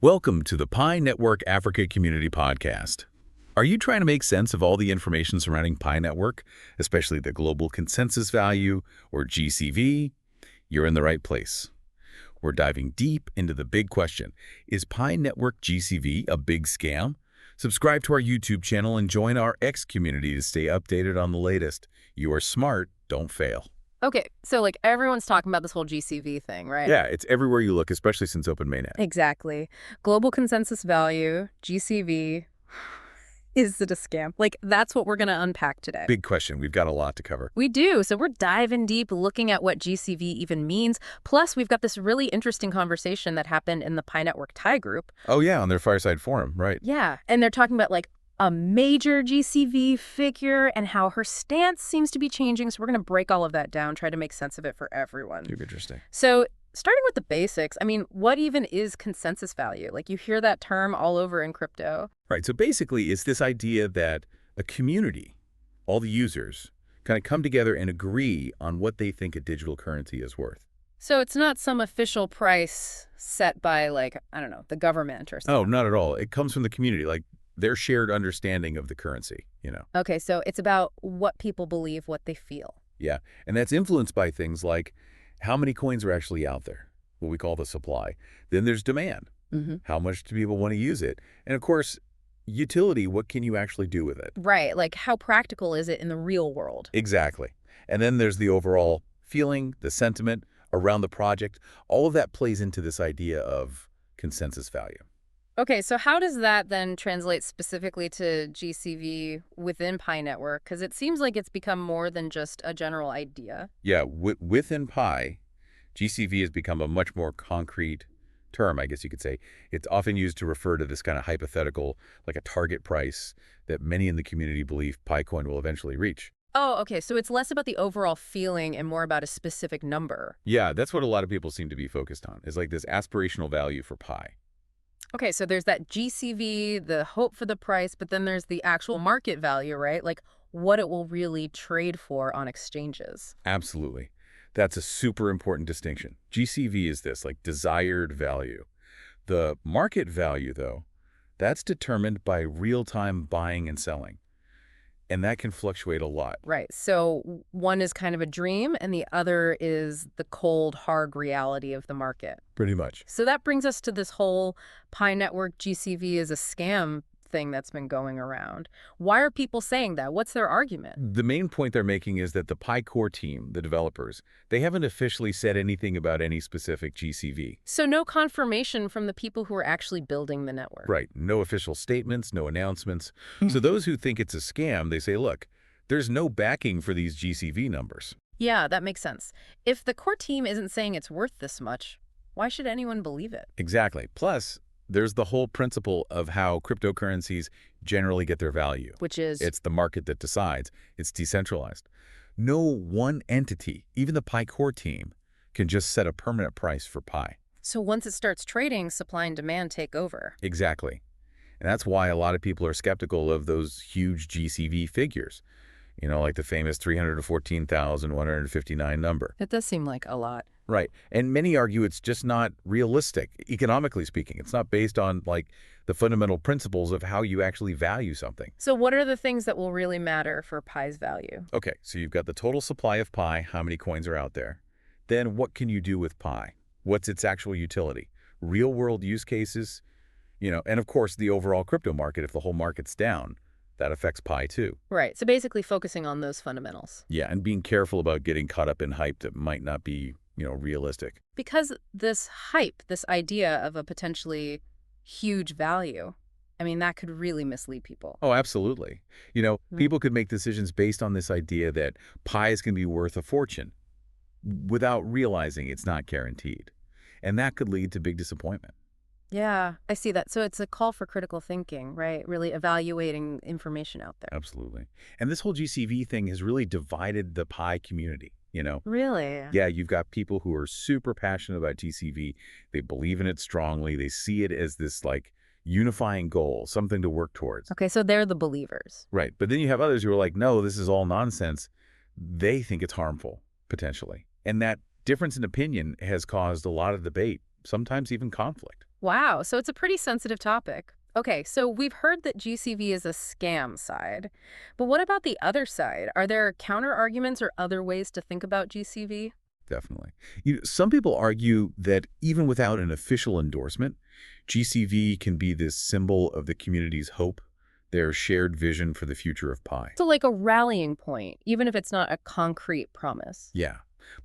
Welcome to the Pi Network Africa Community Podcast. Are you trying to make sense of all the information surrounding Pi Network, especially the global consensus value, or GCV? You're in the right place. We're diving deep into the big question, is Pi Network GCV a big scam? Subscribe to our YouTube channel and join our X community to stay updated on the latest. You are smart, don't fail. Okay, so everyone's talking about this whole GCV thing, right? Yeah, it's everywhere you look, especially since Open Mainnet. Exactly. Global consensus value, GCV, is it a scam? That's what we're going to unpack today. Big question. We've got a lot to cover. We do. So we're diving deep, looking at what GCV even means. Plus, we've got this really interesting conversation that happened in the Pi Network Thai group. Oh, yeah, on their Fireside Forum, right. Yeah, and they're talking about, a major GCV figure and how her stance seems to be changing. So we're going to break all of that down, try to make sense of it for everyone. Super interesting. So starting with the basics, what even is consensus value? You hear that term all over in crypto. Right. So basically, it's this idea that a community, all the users, kind of come together and agree on what they think a digital currency is worth. So it's not some official price set by, the government or something. Oh, not at all. It comes from the community, their shared understanding of the currency, Okay, so it's about what people believe, what they feel. Yeah, and that's influenced by things like how many coins are actually out there, what we call the supply. Then there's demand. How much do people want to use it? And of course, utility, what can you actually do with it? Right, how practical is it in the real world? Exactly. And then there's the overall feeling, the sentiment around the project. All of that plays into this idea of consensus value. Okay, so how does that then translate specifically to GCV within Pi Network? Because it seems like it's become more than just a general idea. Yeah, within Pi, GCV has become a much more concrete term, I guess you could say. It's often used to refer to this kind of hypothetical, like a target price that many in the community believe PiCoin will eventually reach. Oh, okay, so it's less about the overall feeling and more about a specific number. Yeah, that's what a lot of people seem to be focused on, is this aspirational value for Pi. Okay, so there's that GCV, the hope for the price, but then there's the actual market value, right? What it will really trade for on exchanges. Absolutely. That's a super important distinction. GCV is this, desired value. The market value, though, that's determined by real-time buying and selling. And that can fluctuate a lot. Right. So one is kind of a dream and the other is the cold, hard reality of the market. Pretty much. So that brings us to this whole Pi Network GCV is a scam thing that's been going around. Why are people saying that? What's their argument? The main point they're making is that the Pi core team, the developers, they haven't officially said anything about any specific GCV. So no confirmation from the people who are actually building the network. Right. No official statements, no announcements. So those who think it's a scam, they say, look, there's no backing for these GCV numbers. Yeah, that makes sense. If the core team isn't saying it's worth this much, why should anyone believe it? Exactly. Plus, there's the whole principle of how cryptocurrencies generally get their value. Which is? It's the market that decides. It's decentralized. No one entity, even the Pi core team, can just set a permanent price for Pi. So once it starts trading, supply and demand take over. Exactly. And that's why a lot of people are skeptical of those huge GCV figures. Like the famous 314,159 number. It does seem like a lot. Right. And many argue it's just not realistic, economically speaking. It's not based on, the fundamental principles of how you actually value something. So what are the things that will really matter for Pi's value? Okay, so you've got the total supply of Pi, how many coins are out there. Then what can you do with Pi? What's its actual utility? Real-world use cases, and of course the overall crypto market. If the whole market's down, that affects Pi too. Right, so basically focusing on those fundamentals. Yeah, and being careful about getting caught up in hype that might not be realistic. Because this hype, this idea of a potentially huge value, that could really mislead people. Oh, absolutely. People could make decisions based on this idea that Pi is going to be worth a fortune without realizing it's not guaranteed. And that could lead to big disappointment. Yeah, I see that. So it's a call for critical thinking, right? Really evaluating information out there. Absolutely. And this whole GCV thing has really divided the Pi community. Really? Yeah, you've got people who are super passionate about GCV. They believe in it strongly. They see it as this unifying goal, something to work towards. Okay, so they're the believers. Right. But then you have others who are like, no, this is all nonsense. They think it's harmful, potentially. And that difference in opinion has caused a lot of debate, sometimes even conflict. Wow, so it's a pretty sensitive topic. Okay, so we've heard that GCV is a scam side. But what about the other side? Are there counter arguments or other ways to think about GCV? Definitely. Some people argue that even without an official endorsement, GCV can be this symbol of the community's hope, their shared vision for the future of Pi. So, like a rallying point, even if it's not a concrete promise. Yeah,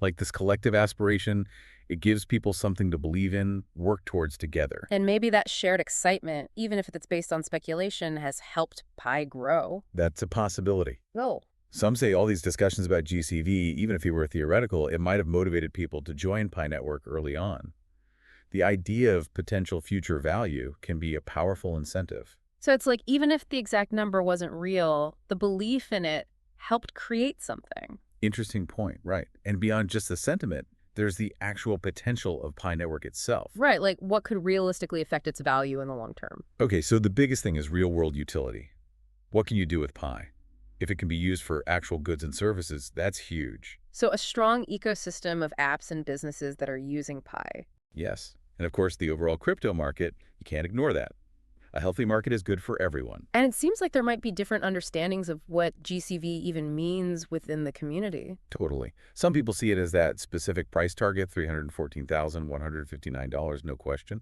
like this collective aspiration, it gives people something to believe in, work towards together. And maybe that shared excitement, even if it's based on speculation, has helped Pi grow. That's a possibility. Oh. Some say all these discussions about GCV, even if they were theoretical, it might have motivated people to join Pi Network early on. The idea of potential future value can be a powerful incentive. So it's like even if the exact number wasn't real, the belief in it helped create something. Interesting point, right. And beyond just the sentiment, there's the actual potential of Pi Network itself. Right, like what could realistically affect its value in the long term? Okay, so the biggest thing is real-world utility. What can you do with Pi? If it can be used for actual goods and services, that's huge. So a strong ecosystem of apps and businesses that are using Pi. Yes. And of course, the overall crypto market, you can't ignore that. A healthy market is good for everyone. And it seems like there might be different understandings of what GCV even means within the community. Totally. Some people see it as that specific price target, $314,159, no question.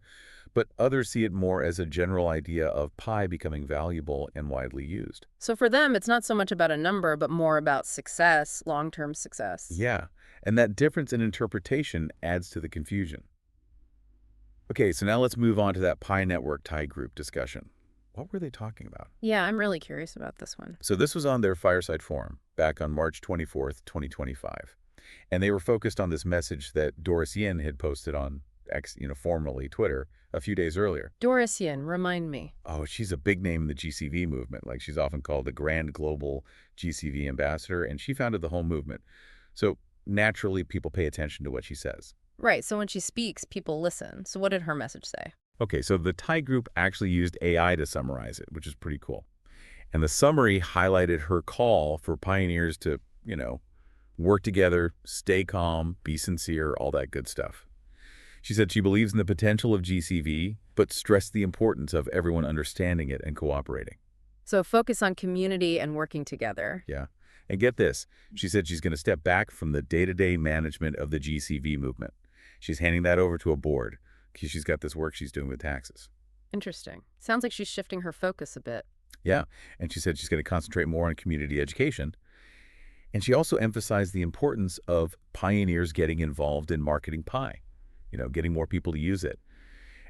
But others see it more as a general idea of Pi becoming valuable and widely used. So for them, it's not so much about a number, but more about success, long-term success. Yeah, and that difference in interpretation adds to the confusion. Okay, so now let's move on to that Pi Network tie group discussion. What were they talking about? Yeah, I'm really curious about this one. So this was on their Fireside Forum back on March 24th, 2025. And they were focused on this message that Doris Yin had posted on X, formerly Twitter, a few days earlier. Doris Yin, remind me. Oh, she's a big name in the GCV movement. Like, she's often called the Grand Global GCV Ambassador, and she founded the whole movement. So naturally, people pay attention to what she says. Right, so when she speaks, people listen. So what did her message say? Okay, so the Thai group actually used AI to summarize it, which is pretty cool. And the summary highlighted her call for pioneers to, work together, stay calm, be sincere, all that good stuff. She said she believes in the potential of GCV, but stressed the importance of everyone understanding it and cooperating. So focus on community and working together. Yeah. And get this, she said she's going to step back from the day-to-day management of the GCV movement. She's handing that over to a board because she's got this work she's doing with taxes. Interesting. Sounds like she's shifting her focus a bit. Yeah, and she said she's going to concentrate more on community education. And she also emphasized the importance of pioneers getting involved in marketing Pi, getting more people to use it.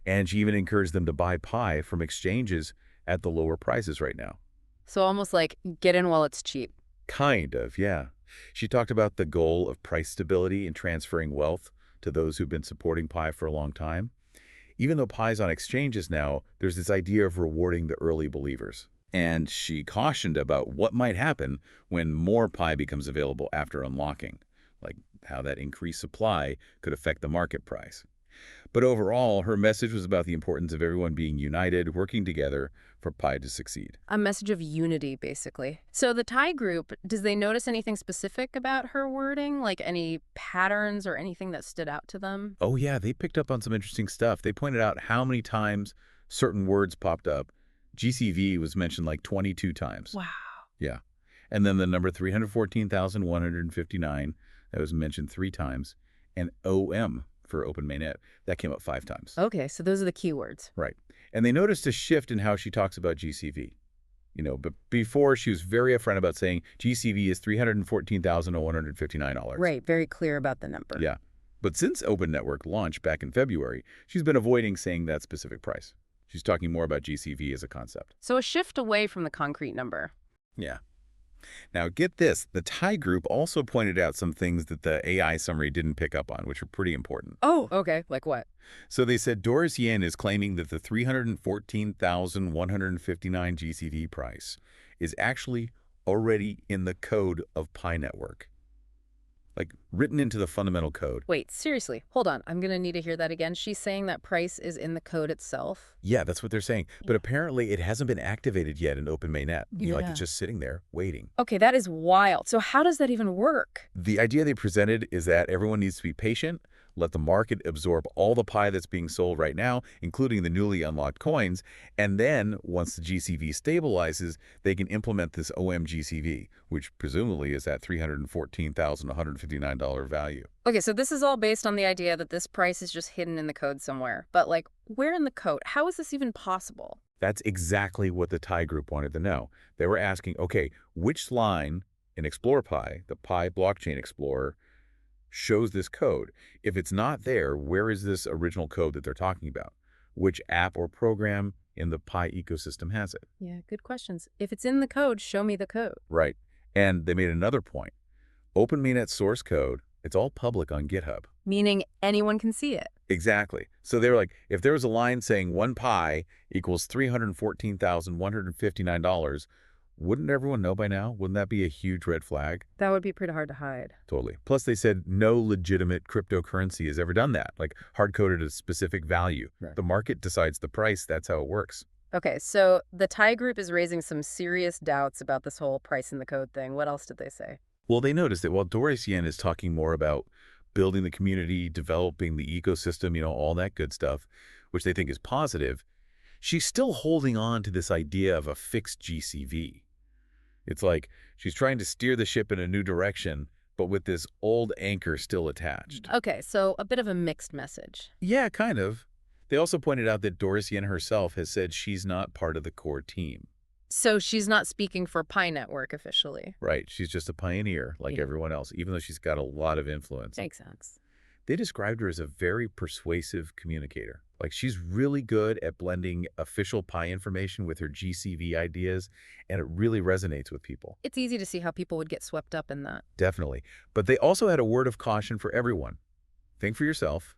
And she even encouraged them to buy Pi from exchanges at the lower prices right now. So almost like get in while it's cheap. Kind of, yeah. She talked about the goal of price stability and transferring wealth to those who've been supporting Pi for a long time. Even though Pi's on exchanges now, there's this idea of rewarding the early believers. And she cautioned about what might happen when more Pi becomes available after unlocking, like how that increased supply could affect the market price. But overall, her message was about the importance of everyone being united, working together for Pi to succeed. A message of unity, basically. So the Thai group, does they notice anything specific about her wording? Like any patterns or anything that stood out to them? Oh yeah, they picked up on some interesting stuff. They pointed out how many times certain words popped up. GCV was mentioned like 22 times. Wow. Yeah. And then the number 314,159, that was mentioned 3 times. And OM for open mainnet, that came up 5 times. Okay, so those are the keywords. Right. And they noticed a shift in how she talks about GCV. But before she was very upfront about saying GCV is $314,159. Right, very clear about the number. Yeah. But since Open Network launched back in February, she's been avoiding saying that specific price. She's talking more about GCV as a concept. So a shift away from the concrete number. Yeah. Now, get this. The Thai group also pointed out some things that the AI summary didn't pick up on, which are pretty important. Oh, okay. Like what? So they said Doris Yin is claiming that the $314,159 GCV price is actually already in the code of Pi Network, like written into the fundamental code. Wait, seriously, hold on. I'm going to need to hear that again. She's saying that price is in the code itself? Yeah, that's what they're saying. But apparently it hasn't been activated yet in Open Mainnet. Like Yeah. it's just sitting there waiting. Okay, that is wild. So how does that even work? The idea they presented is that everyone needs to be patient, let the market absorb all the pie that's being sold right now, including the newly unlocked coins, and then, once the GCV stabilizes, they can implement this OMGCV, which presumably is at $314,159 value. Okay, so this is all based on the idea that this price is just hidden in the code somewhere. But, like, where in the code? How is this even possible? That's exactly what the Thai group wanted to know. They were asking, okay, which line in Explorer Pi, the Pi blockchain explorer, shows this code? If it's not there, where is this original code that they're talking about? Which app or program in the Pi ecosystem has it? Yeah, good questions. If it's in the code, show me the code. Right. And they made another point. Open mainnet source code, it's all public on GitHub. Meaning anyone can see it. Exactly. So they were like, if there was a line saying 1 pi equals $314,159, wouldn't everyone know by now? Wouldn't that be a huge red flag? That would be pretty hard to hide. Totally. Plus, they said no legitimate cryptocurrency has ever done that, like hard-coded a specific value. Right. The market decides the price. That's how it works. Okay, so the Thai group is raising some serious doubts about this whole price in the code thing. What else did they say? Well, they noticed that while Doris Yen is talking more about building the community, developing the ecosystem, all that good stuff, which they think is positive, she's still holding on to this idea of a fixed GCV. It's like she's trying to steer the ship in a new direction, but with this old anchor still attached. Okay, so a bit of a mixed message. Yeah, kind of. They also pointed out that Doris Yen herself has said she's not part of the core team. So she's not speaking for Pi Network officially. Right. She's just a pioneer like Yeah. everyone else, even though she's got a lot of influence. Makes sense. They described her as a very persuasive communicator. Like, she's really good at blending official Pi information with her GCV ideas, and it really resonates with people. It's easy to see how people would get swept up in that. Definitely. But they also had a word of caution for everyone. Think for yourself,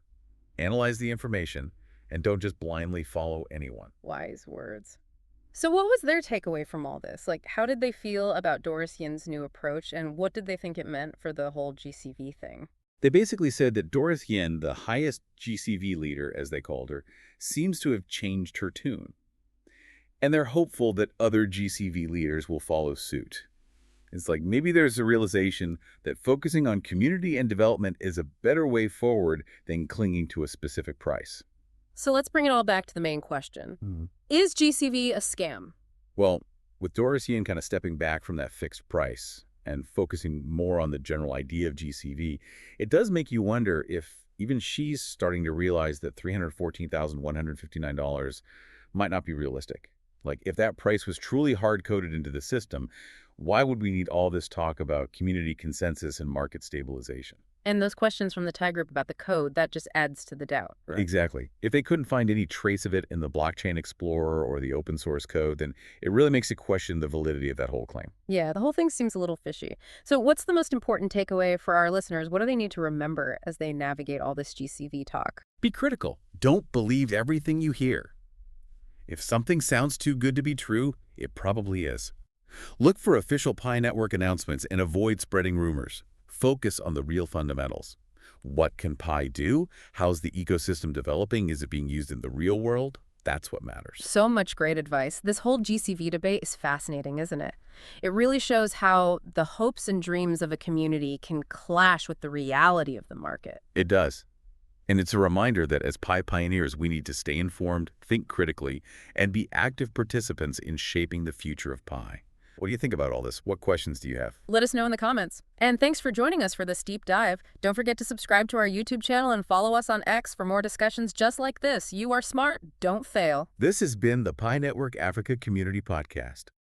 analyze the information, and don't just blindly follow anyone. Wise words. So what was their takeaway from all this? Like, how did they feel about Doris Yin's new approach, and what did they think it meant for the whole GCV thing? They basically said that Doris Yen, the highest GCV leader, as they called her, seems to have changed her tune. And they're hopeful that other GCV leaders will follow suit. It's like maybe there's a realization that focusing on community and development is a better way forward than clinging to a specific price. So let's bring it all back to the main question. Is GCV a scam? Well, with Doris Yen kind of stepping back from that fixed price and focusing more on the general idea of GCV, it does make you wonder if even she's starting to realize that $314,159 might not be realistic. Like, if that price was truly hard-coded into the system, why would we need all this talk about community consensus and market stabilization? And those questions from the Thai group about the code, that just adds to the doubt. Right. Exactly. If they couldn't find any trace of it in the blockchain explorer or the open source code, then it really makes you question the validity of that whole claim. Yeah, the whole thing seems a little fishy. So what's the most important takeaway for our listeners? What do they need to remember as they navigate all this GCV talk? Be critical. Don't believe everything you hear. If something sounds too good to be true, it probably is. Look for official Pi Network announcements and avoid spreading rumors. Focus on the real fundamentals. What can Pi do? How's the ecosystem developing? Is it being used in the real world? That's what matters. So much great advice. This whole GCV debate is fascinating, isn't it? It really shows how the hopes and dreams of a community can clash with the reality of the market. It does. And it's a reminder that as Pi pioneers, we need to stay informed, think critically, and be active participants in shaping the future of Pi. What do you think about all this? What questions do you have? Let us know in the comments. And thanks for joining us for this deep dive. Don't forget to subscribe to our YouTube channel and follow us on X for more discussions just like this. You are smart. Don't fail. This has been the Pi Network Africa Community Podcast.